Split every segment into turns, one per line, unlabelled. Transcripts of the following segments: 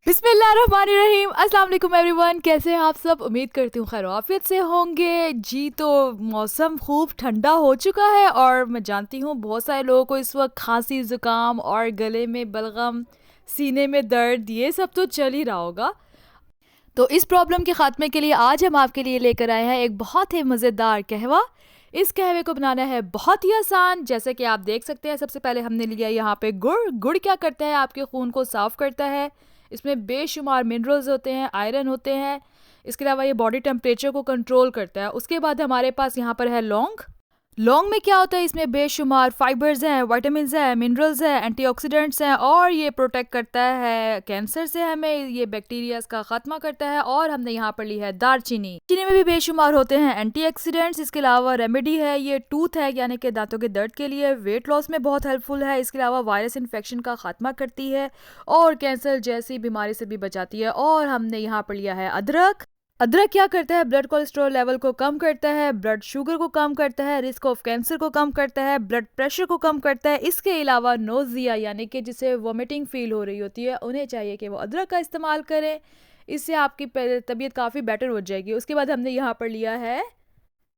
बिस्मिल्लाहिर्रहमानिर्रहीम। अस्सलाम वालेकुम एवरीवन, कैसे हैं आप सब। उम्मीद करती हूँ खैर आफियत से होंगे जी। तो मौसम खूब ठंडा हो चुका है और मैं जानती हूँ बहुत सारे लोगों को इस वक्त खांसी ज़ुकाम और गले में बलगम, सीने में दर्द, ये सब तो चल ही रहा होगा। तो इस प्रॉब्लम के ख़ात्मे के लिए आज हम आपके लिए लेकर आए हैं एक बहुत ही मज़ेदार कहवा। इस कहवे को बनाना है बहुत ही आसान। जैसे कि आप देख सकते हैं, सबसे पहले हमने लिया यहाँ पे गुड़। गुड़ क्या करता है, आपके खून को साफ़ करता है। इसमें बेशुमार मिनरल्स होते हैं, आयरन होते हैं। इसके अलावा ये बॉडी टेम्परेचर को कंट्रोल करता है। उसके बाद हमारे पास यहाँ पर है लौंग। लौंग में क्या होता है, इसमें बेशुमार फाइबर्स हैं, विटामिन्स हैं, मिनरल्स हैं, एंटीऑक्सीडेंट्स हैं और ये प्रोटेक्ट करता है कैंसर से, हमें ये बैक्टीरियाज का खात्मा करता है। और हमने यहाँ पर ली है दालचीनी। चीनी में भी बेशुमार होते हैं एंटीऑक्सीडेंट्स। इसके अलावा रेमेडी है, ये टूथ है यानी कि दांतों के दर्द के लिए, वेट लॉस में बहुत हेल्पफुल है। इसके अलावा वायरस इन्फेक्शन का खात्मा करती है और कैंसर जैसी बीमारी से भी बचाती है। और हमने यहाँ पर लिया है अदरक। अदरक क्या करता है, ब्लड कोलेस्ट्रॉल लेवल को कम करता है, ब्लड शुगर को कम करता है, रिस्क ऑफ कैंसर को कम करता है, ब्लड प्रेशर को कम करता है। इसके अलावा नोजिया यानी कि जिसे वोमिटिंग फील हो रही होती है, उन्हें चाहिए कि वो अदरक का इस्तेमाल करें। इससे आपकी तबीयत काफ़ी बेटर हो जाएगी। उसके बाद हमने यहाँ पर लिया है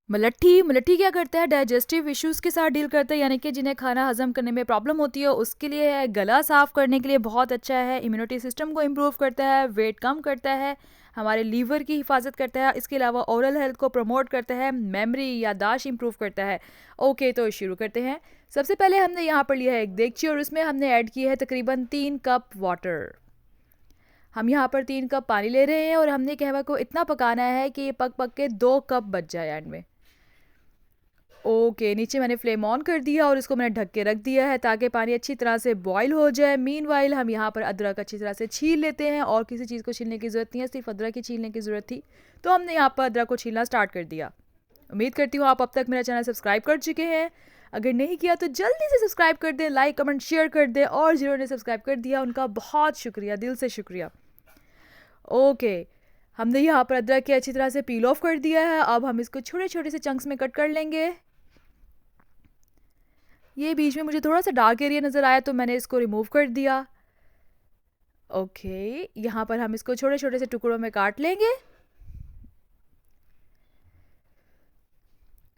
मलट्ठी। मलट्ठी क्या करता है, डाइजेस्टिव इश्यूज के साथ डील करता है, यानी कि जिन्हें खाना हजम करने में प्रॉब्लम होती है उसके लिए है। गला साफ करने के लिए बहुत अच्छा है, इम्यूनिटी सिस्टम को इम्प्रूव करता है, वेट कम करता है, हमारे लीवर की हिफाजत करता है। इसके अलावा ओरल हेल्थ को प्रमोट करता है, मेमोरी याददाश्त इंप्रूव करता है। ओके, तो शुरू करते हैं। सबसे पहले हमने यहाँ पर लिया है एक देगची और उसमें हमने ऐड किया है तकरीबन 3 कप वाटर। हम यहाँ पर 3 कप पानी ले रहे हैं और हमने कहवा को इतना पकाना है कि ये पक पक के 2 कप बच जाए एंड में। ओके, नीचे मैंने फ्लेम ऑन कर दिया और इसको मैंने ढक के रख दिया है ताकि पानी अच्छी तरह से बॉईल हो जाए। मीनवाइल हम यहाँ पर अदरक अच्छी तरह से छील लेते हैं और किसी चीज़ को छीलने की ज़रूरत नहीं है, सिर्फ अदरक ही छीलने की ज़रूरत थी। तो हमने यहाँ पर अदरक को छीलना स्टार्ट कर दिया। उम्मीद करती हूँ आप अब तक मेरा चैनल सब्सक्राइब कर चुके हैं। अगर नहीं किया तो जल्दी से सब्सक्राइब कर दें, लाइक कमेंट शेयर कर दें, और जिन्होंने सब्सक्राइब कर दिया उनका बहुत शुक्रिया, दिल से शुक्रिया। ओके, हमने यहाँ पर अदरक के अच्छी तरह से पील ऑफ कर दिया है। अब हम इसको छोटे छोटे से चंक्स में कट कर लेंगे। ये बीच में मुझे थोड़ा सा डार्क एरिया नज़र आया तो मैंने इसको रिमूव कर दिया। ओके, यहाँ पर हम इसको छोटे छोटे से टुकड़ों में काट लेंगे।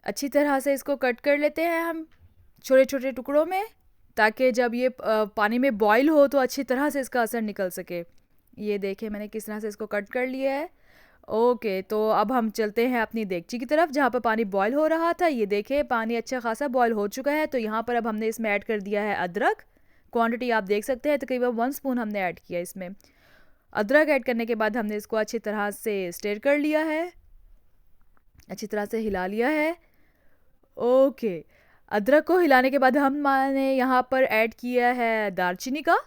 अच्छी तरह से इसको कट कर लेते हैं हम छोटे छोटे टुकड़ों में, ताकि जब ये पानी में बॉईल हो तो अच्छी तरह से इसका असर निकल सके। ये देखें मैंने किस तरह से इसको कट कर लिया है। ओके, तो अब हम चलते हैं अपनी देगची की तरफ जहाँ पर पानी बॉईल हो रहा था। ये देखें पानी अच्छा खासा बॉईल हो चुका है। तो यहाँ पर अब हमने इसमें ऐड कर दिया है अदरक। क्वांटिटी आप देख सकते हैं, तकरीबन 1 स्पून हमने ऐड किया इसमें। अदरक ऐड करने के बाद हमने इसको अच्छी तरह से स्टेर कर लिया है, अच्छी तरह से हिला लिया है। ओके, अदरक को हिलाने के बाद हमने यहाँ पर ऐड किया है दालचीनी का।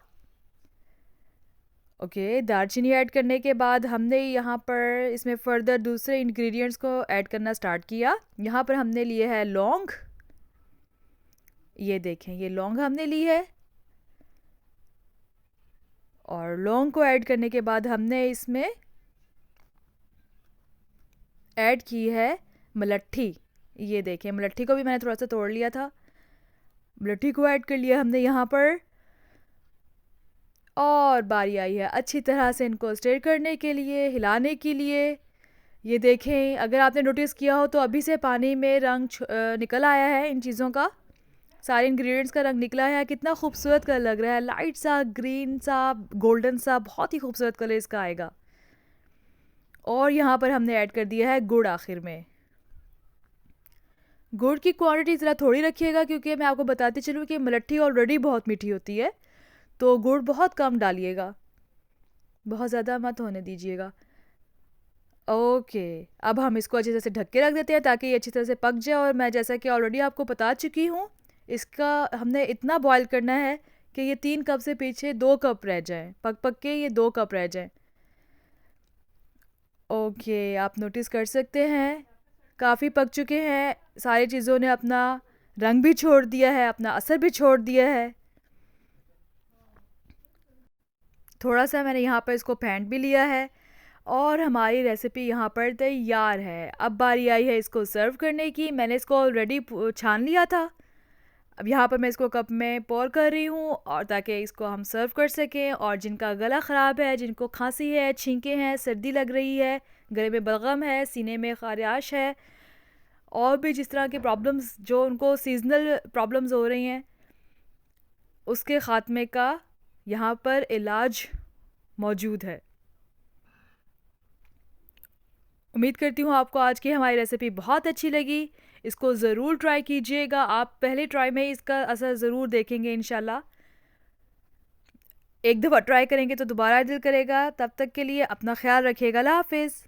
ओके, दालचीनी ऐड करने के बाद हमने यहाँ पर इसमें फर्दर दूसरे इंग्रेडिएंट्स को ऐड करना स्टार्ट किया। यहाँ पर हमने लिए है लौंग। ये देखें, ये लौंग हमने ली है। और लौंग को ऐड करने के बाद हमने इसमें ऐड की है मलट्ठी। ये देखें, मलट्ठी को भी मैंने थोड़ा सा तोड़ लिया था। मलट्ठी को ऐड कर लिया हमने यहाँ पर। और बारी आई है अच्छी तरह से इनको स्टर करने के लिए, हिलाने के लिए। ये देखें, अगर आपने नोटिस किया हो तो अभी से पानी में रंग निकल आया है इन चीज़ों का, सारे इंग्रेडिएंट्स का रंग निकला है। कितना खूबसूरत कलर लग रहा है, लाइट सा ग्रीन सा गोल्डन सा, बहुत ही खूबसूरत कलर इसका आएगा। और यहाँ पर हमने ऐड कर दिया है गुड़ आखिर में। गुड़ की क्वांटिटी ज़रा थोड़ी रखिएगा क्योंकि मैं आपको बताती चलूँ कि मलट्ठी ऑलरेडी बहुत मीठी होती है, तो गुड़ बहुत कम डालिएगा, बहुत ज़्यादा मत होने दीजिएगा। ओके, अब हम इसको अच्छी तरह से ढक के रख देते हैं ताकि ये अच्छी तरह से पक जाए। और मैं जैसा कि ऑलरेडी आपको बता चुकी हूँ, इसका हमने इतना बॉईल करना है कि ये 3 कप से पीछे 2 कप रह जाएं, पक पक के ये 2 कप रह जाएं। ओके, आप नोटिस कर सकते हैं काफ़ी पक चुके हैं, सारी चीज़ों ने अपना रंग भी छोड़ दिया है, अपना असर भी छोड़ दिया है। थोड़ा सा मैंने यहाँ पर इसको फेंट भी लिया है और हमारी रेसिपी यहाँ पर तैयार है। अब बारी आई है इसको सर्व करने की। मैंने इसको ऑलरेडी छान लिया था। अब यहाँ पर मैं इसको कप में पोर कर रही हूँ और ताकि इसको हम सर्व कर सकें। और जिनका गला ख़राब है, जिनको खांसी है, छींकें हैं, सर्दी लग रही है, गले में बलगम है, सीने में ख़राश है, और भी जिस तरह के प्रॉब्लम्स जो उनको सीजनल प्रॉब्लम्स हो रही हैं, उसके ख़ात्मे का यहाँ पर इलाज मौजूद है। उम्मीद करती हूँ आपको आज की हमारी रेसिपी बहुत अच्छी लगी। इसको ज़रूर ट्राई कीजिएगा, आप पहले ट्राई में इसका असर ज़रूर देखेंगे इंशाल्लाह। एक दफ़ा ट्राई करेंगे तो दोबारा दिल करेगा। तब तक के लिए अपना ख्याल रखिएगा। अल्लाह हाफ़िज़।